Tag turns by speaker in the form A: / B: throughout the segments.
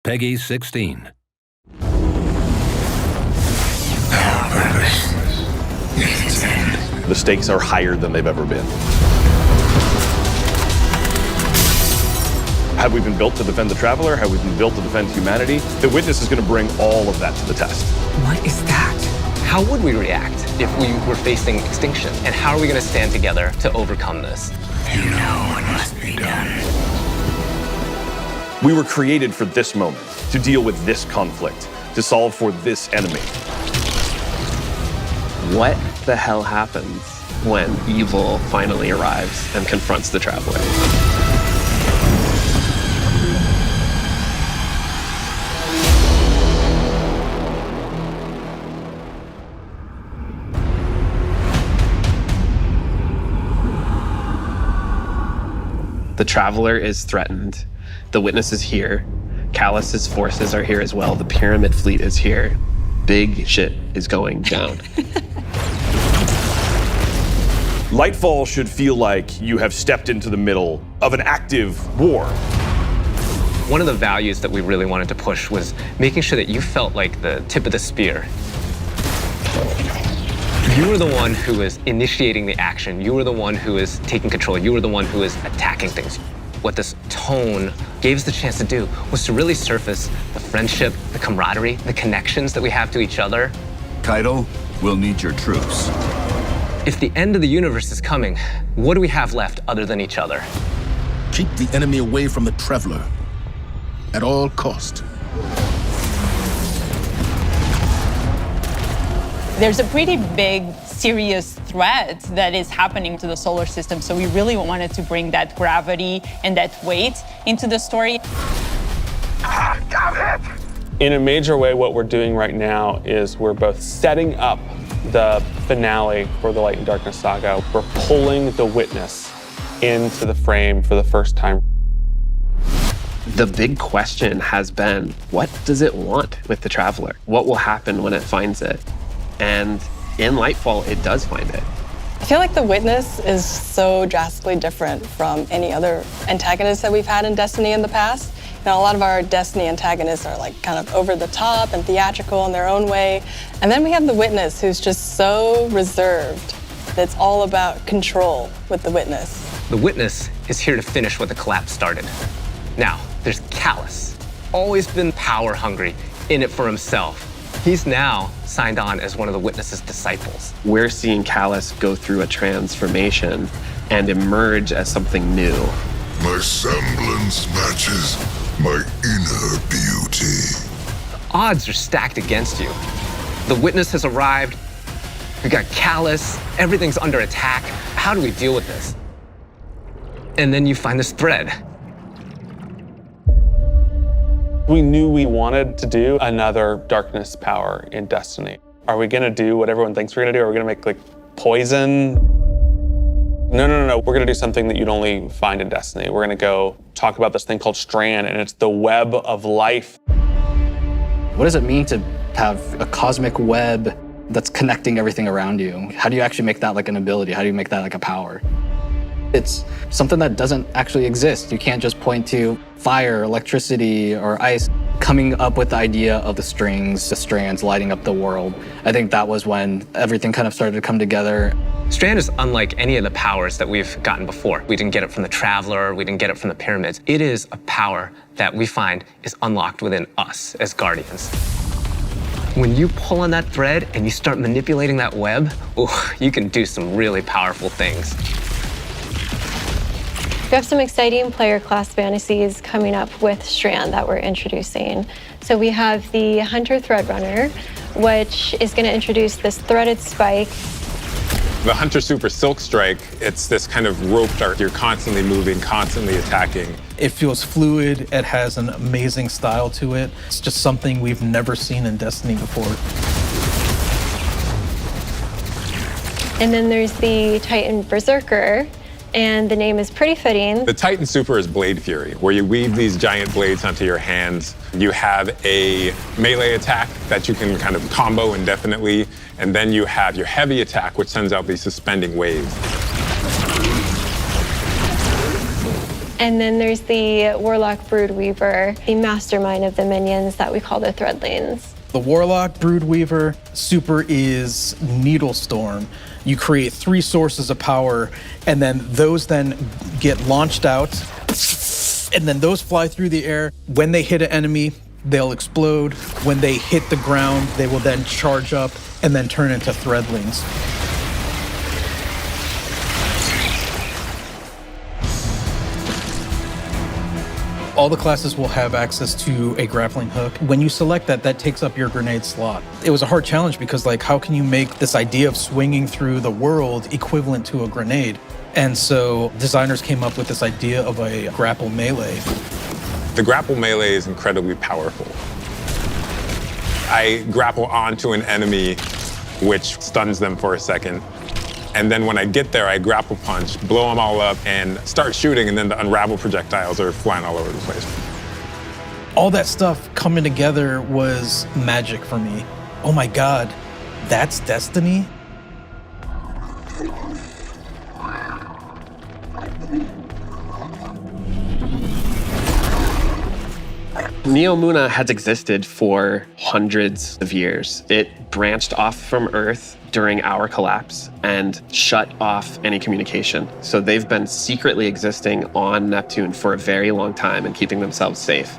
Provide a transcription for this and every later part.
A: Peggy 16.
B: Our purpose is its end.
C: The stakes are higher than they've ever been. Have we been built to defend the traveler? Have we been built to defend humanity? The witness is going to bring all of that to the test.
D: What is that? How would we react if we were facing extinction? And how are we going to stand together to overcome this?
B: You know what must be done.
C: We were created for this moment, to deal with this conflict, to solve for this enemy.
D: What the hell happens when evil finally arrives and confronts the traveler? The traveler is threatened. The witness is here. Callus's forces are here as well. The pyramid fleet is here. Big shit is going down.
C: Lightfall should feel like you have stepped into the middle of an active war.
D: One of the values that we really wanted to push was making sure that you felt like the tip of the spear. You were the one who is initiating the action. You were the one who is taking control. You were the one who is attacking things. What this tone gave us the chance to do was to really surface the friendship, the camaraderie, the connections that we have to each other.
E: Kaido, we'll need your troops.
D: If the end of the universe is coming, what do we have left other than each other?
F: Keep the enemy away from the traveler at all cost.
G: There's a pretty big, serious threat that is happening to the solar system, so we really wanted to bring that gravity and that weight into the story.
B: Got it!
H: In a major way, what we're doing right now is we're both setting up the finale for the Light and Darkness saga. We're pulling the witness into the frame for the first time.
D: The big question has been, what does it want with the traveler? What will happen when it finds it? And in Lightfall, it does find it.
I: I feel like the witness is so drastically different from any other antagonist that we've had in Destiny in the past. You know, a lot of our Destiny antagonists are like kind of over the top and theatrical in their own way. And then we have the witness who's just so reserved. It's all about control with the witness.
D: The witness is here to finish what the collapse started. Now, there's Callus, always been power hungry, in it for himself. He's now signed on as one of the witness's disciples. We're seeing Callus go through a transformation and emerge as something new.
B: My semblance matches my inner beauty.
D: The odds are stacked against you. The witness has arrived. We got Callus. Everything's under attack. How do we deal with this? And then you find this thread.
H: We knew we wanted to do another darkness power in Destiny. Are we gonna do what everyone thinks we're gonna do? Are we gonna make like poison? No. We're gonna do something that you'd only find in Destiny. We're gonna go talk about this thing called Strand, and it's the web of life.
J: What does it mean to have a cosmic web that's connecting everything around you? How do you actually make that like an ability? How do you make that like a power? It's something that doesn't actually exist. You can't just point to fire, electricity, or ice. Coming up with the idea of the strings, the strands lighting up the world, I think that was when everything kind of started to come together.
D: Strand is unlike any of the powers that we've gotten before. We didn't get it from the Traveler, we didn't get it from the Pyramids. It is a power that we find is unlocked within us as Guardians. When you pull on that thread and you start manipulating that web, you can do some really powerful things.
K: We have some exciting player class fantasies coming up with Strand that we're introducing. So we have the Hunter Threadrunner, which is going to introduce this threaded spike.
L: The Hunter Super Silk Strike, it's this kind of rope dart. You're constantly moving, constantly attacking.
M: It feels fluid. It has an amazing style to it. It's just something we've never seen in Destiny before.
K: And then there's the Titan Berserker, and the name is pretty fitting.
L: The Titan Super is Blade Fury, where you weave these giant blades onto your hands. You have a melee attack that you can kind of combo indefinitely, and then you have your heavy attack, which sends out these suspending waves.
K: And then there's the Warlock Broodweaver, the mastermind of the minions that we call the Threadlings.
M: The Warlock Broodweaver super is Needlestorm. You create 3 sources of power, and then those then get launched out, and then those fly through the air. When they hit an enemy, they'll explode. When they hit the ground, they will then charge up and then turn into Threadlings. All the classes will have access to a grappling hook. When you select that, that takes up your grenade slot. It was a hard challenge because, like, how can you make this idea of swinging through the world equivalent to a grenade? And so designers came up with this idea of a grapple melee.
L: The grapple melee is incredibly powerful. I grapple onto an enemy, which stuns them for a second. And then when I get there, I grapple punch, blow them all up, and start shooting, and then the unravel projectiles are flying all over the place.
M: All that stuff coming together was magic for me. Oh my God, that's Destiny?
A: Neomuna has existed for hundreds of years. It branched off from Earth during our collapse and shut off any communication. So they've been secretly existing on Neptune for a very long time and keeping themselves safe.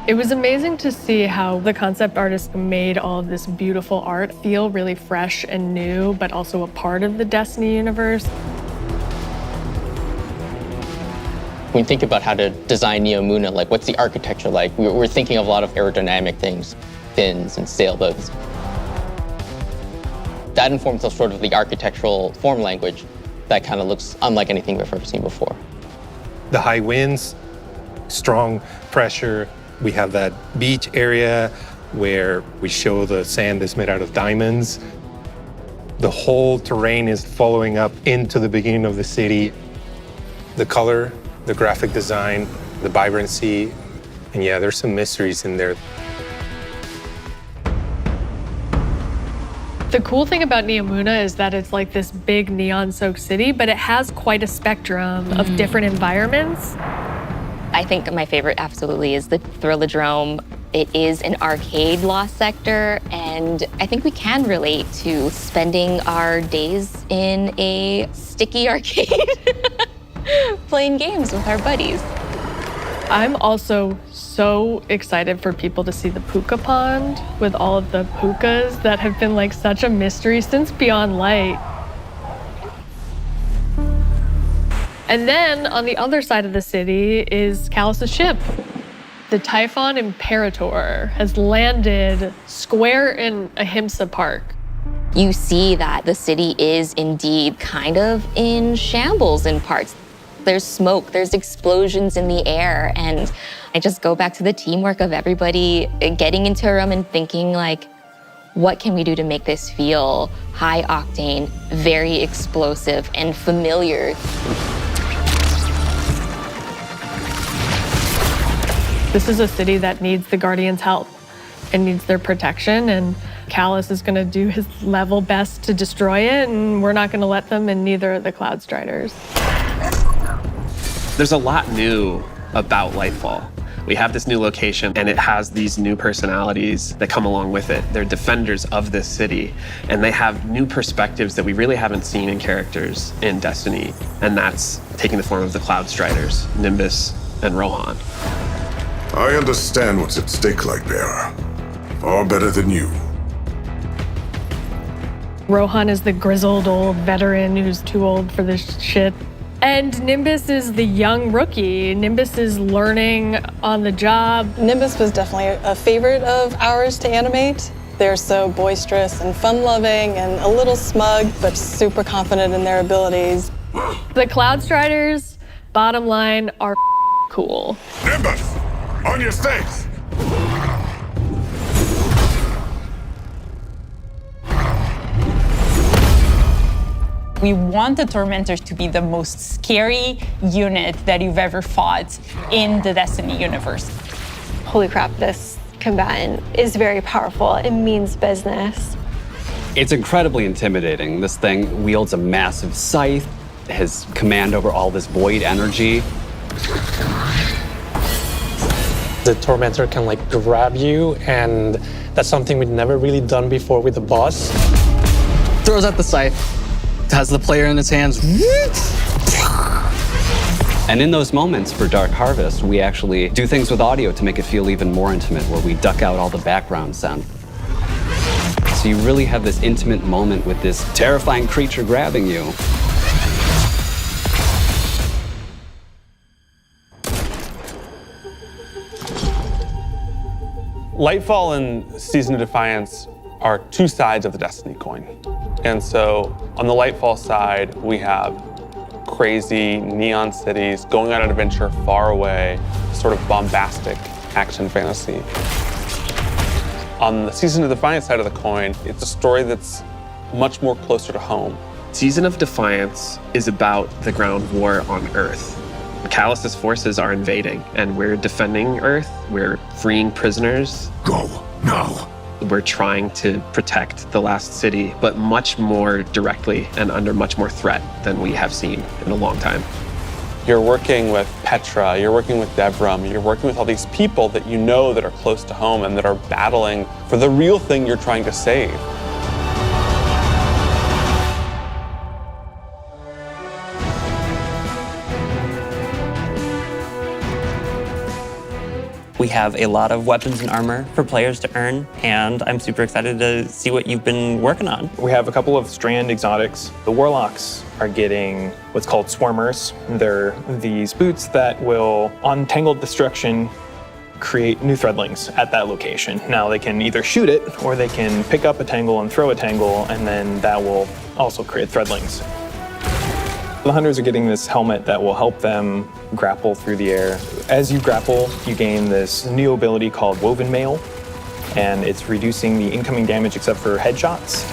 N: It was amazing to see how the concept artist made all of this beautiful art feel really fresh and new, but also a part of the Destiny universe.
O: When you think about how to design Neomuna, like what's the architecture like? We're thinking of a lot of aerodynamic things, fins and sailboats. That informs us sort of the architectural form language that kind of looks unlike anything we've ever seen before.
P: The high winds, strong pressure. We have that beach area where we show the sand is made out of diamonds. The whole terrain is following up into the beginning of the city. The color, the graphic design, the vibrancy, and yeah, there's some mysteries in there.
N: The cool thing about Neomuna is that it's like this big neon-soaked city, but it has quite a spectrum of different environments.
Q: I think my favorite absolutely is the Thrillodrome. It is an arcade lost sector, and I think we can relate to spending our days in a sticky arcade playing games with our buddies.
N: I'm also so excited for people to see the puka pond with all of the pukas that have been like such a mystery since Beyond Light. And then on the other side of the city is Callus's ship. The Typhon Imperator has landed square in Ahimsa Park.
Q: You see that the city is indeed kind of in shambles in parts. There's smoke, there's explosions in the air, and I just go back to the teamwork of everybody getting into a room and thinking like, what can we do to make this feel high octane, very explosive, and familiar?
N: This is a city that needs the Guardians' help and needs their protection, and Callus is gonna do his level best to destroy it, and we're not gonna let them, and neither are the Cloud Striders.
A: There's a lot new about Lightfall. We have this new location, and it has these new personalities that come along with it. They're defenders of this city, and they have new perspectives that we really haven't seen in characters in Destiny, and that's taking the form of the Cloud Striders, Nimbus and Rohan.
B: I understand what's at stake, Lightbearer. Far better than you.
N: Rohan is the grizzled old veteran who's too old for this shit. And Nimbus is the young rookie. Nimbus is learning on the job.
I: Nimbus was definitely a favorite of ours to animate. They're so boisterous and fun-loving and a little smug, but super confident in their abilities.
N: The Cloud Striders, bottom line, are cool.
B: Nimbus, on your stakes!
G: We want the Tormentors to be the most scary unit that you've ever fought in the Destiny universe.
K: Holy crap, this combatant is very powerful. It means business.
R: It's incredibly intimidating. This thing wields a massive scythe. his command over all this void energy.
S: The Tormentor can like grab you, and that's something we'd never really done before with the boss.
J: Throws out the scythe, has the player in his hands.
R: And in those moments for Dark Harvest, we actually do things with audio to make it feel even more intimate, where we duck out all the background sound. So you really have this intimate moment with this terrifying creature grabbing you.
H: Lightfall and Season of Defiance are two sides of the Destiny coin. And so on the Lightfall side, we have crazy neon cities going on an adventure far away, sort of bombastic action fantasy. On the Season of Defiance side of the coin, it's a story that's much more closer to home.
A: Season of Defiance is about the ground war on Earth. Callus's forces are invading, and we're defending Earth. We're freeing prisoners.
B: Go now.
A: We're trying to protect the last city, but much more directly and under much more threat than we have seen in a long time.
H: You're working with Petra, you're working with Devram, you're working with all these people that you know that are close to home and that are battling for the real thing you're trying to save.
T: We have a lot of weapons and armor for players to earn, and I'm super excited to see what you've been working on.
U: We have a couple of Strand exotics. The Warlocks are getting what's called Swarmers. They're these boots that will, on Tangled Destruction, create new threadlings at that location. Now they can either shoot it, or they can pick up a tangle and throw a tangle, and then that will also create threadlings. The Hunters are getting this helmet that will help them grapple through the air. As you grapple, you gain this new ability called Woven Mail, and it's reducing the incoming damage except for headshots.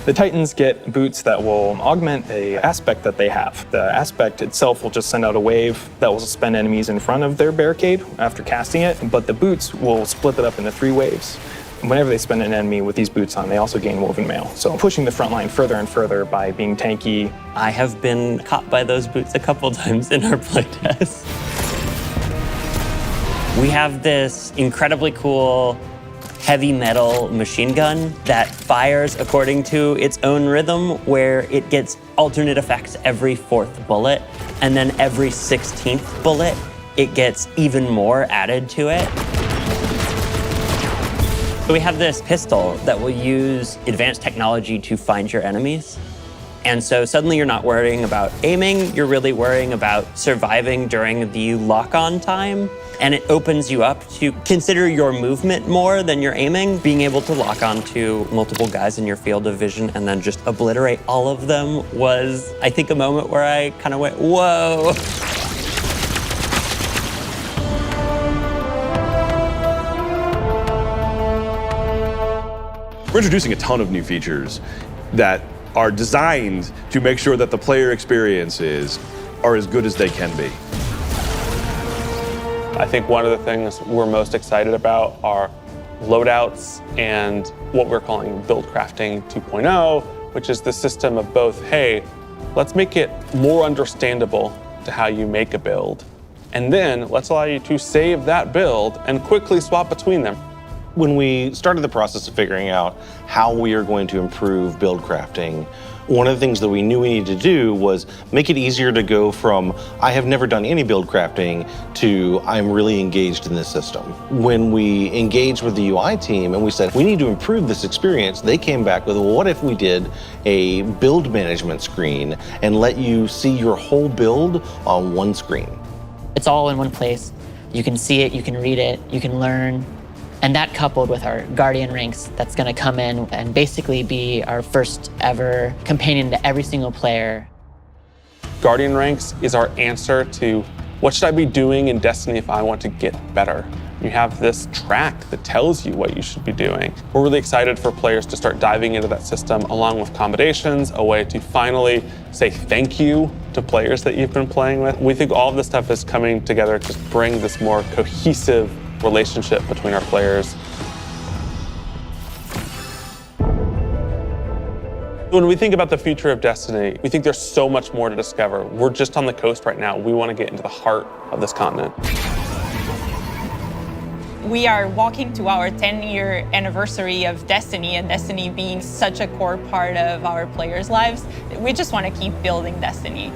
U: The Titans get boots that will augment an aspect that they have. The aspect itself will just send out a wave that will suspend enemies in front of their barricade after casting it, but the boots will split it up into 3 waves. Whenever they spend an enemy with these boots on, they also gain Woven Mail. So pushing the front line further and further by being tanky.
T: I have been caught by those boots a couple times in our playtest. We have this incredibly cool heavy metal machine gun that fires according to its own rhythm, where it gets alternate effects every 4th bullet, and then every 16th bullet, it gets even more added to it. So we have this pistol that will use advanced technology to find your enemies. And so suddenly you're not worrying about aiming, you're really worrying about surviving during the lock-on time. And it opens you up to consider your movement more than your aiming. Being able to lock on to multiple guys in your field of vision and then just obliterate all of them was, I think, a moment where I kind of went, whoa.
C: We're introducing a ton of new features that are designed to make sure that the player experiences are as good as they can be.
H: I think one of the things we're most excited about are loadouts and what we're calling build crafting 2.0, which is the system of both, hey, let's make it more understandable to how you make a build, and then let's allow you to save that build and quickly swap between them.
V: When we started the process of figuring out how we are going to improve build crafting, one of the things that we knew we needed to do was make it easier to go from, I have never done any build crafting, to I'm really engaged in this system. When we engaged with the UI team and we said, we need to improve this experience, they came back with, well, what if we did a build management screen and let you see your whole build on one screen?
W: It's all in one place. You can see it, you can read it, you can learn. And that coupled with our Guardian ranks that's gonna come in and basically be our first ever companion to every single player.
H: Guardian ranks is our answer to what should I be doing in Destiny if I want to get better? You have this track that tells you what you should be doing. We're really excited for players to start diving into that system along with accommodations, a way to finally say thank you to players that you've been playing with. We think all of this stuff is coming together to bring this more cohesive relationship between our players. When we think about the future of Destiny, we think there's so much more to discover. We're just on the coast right now. We want to get into the heart of this continent.
G: We are walking to our 10-year anniversary of Destiny, and Destiny being such a core part of our players' lives. We just want to keep building Destiny.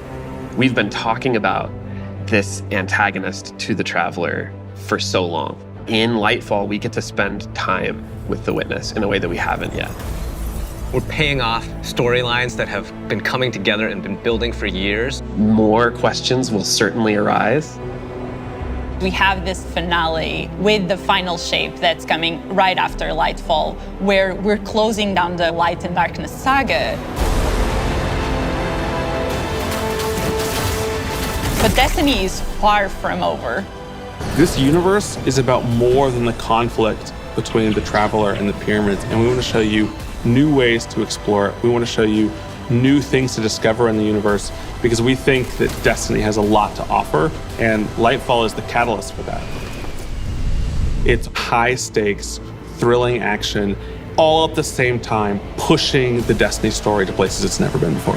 A: We've been talking about this antagonist to the Traveler for so long. In Lightfall, we get to spend time with the Witness in a way that we haven't yet.
D: We're paying off storylines that have been coming together and been building for years.
A: More questions will certainly arise.
G: We have this finale with the final shape that's coming right after Lightfall, where we're closing down the Light and Darkness saga. But Destiny is far from over.
H: This universe is about more than the conflict between the Traveler and the Pyramids, and we want to show you new ways to explore it. We want to show you new things to discover in the universe because we think that Destiny has a lot to offer, and Lightfall is the catalyst for that. It's high stakes, thrilling action, all at the same time, pushing the Destiny story to places it's never been before.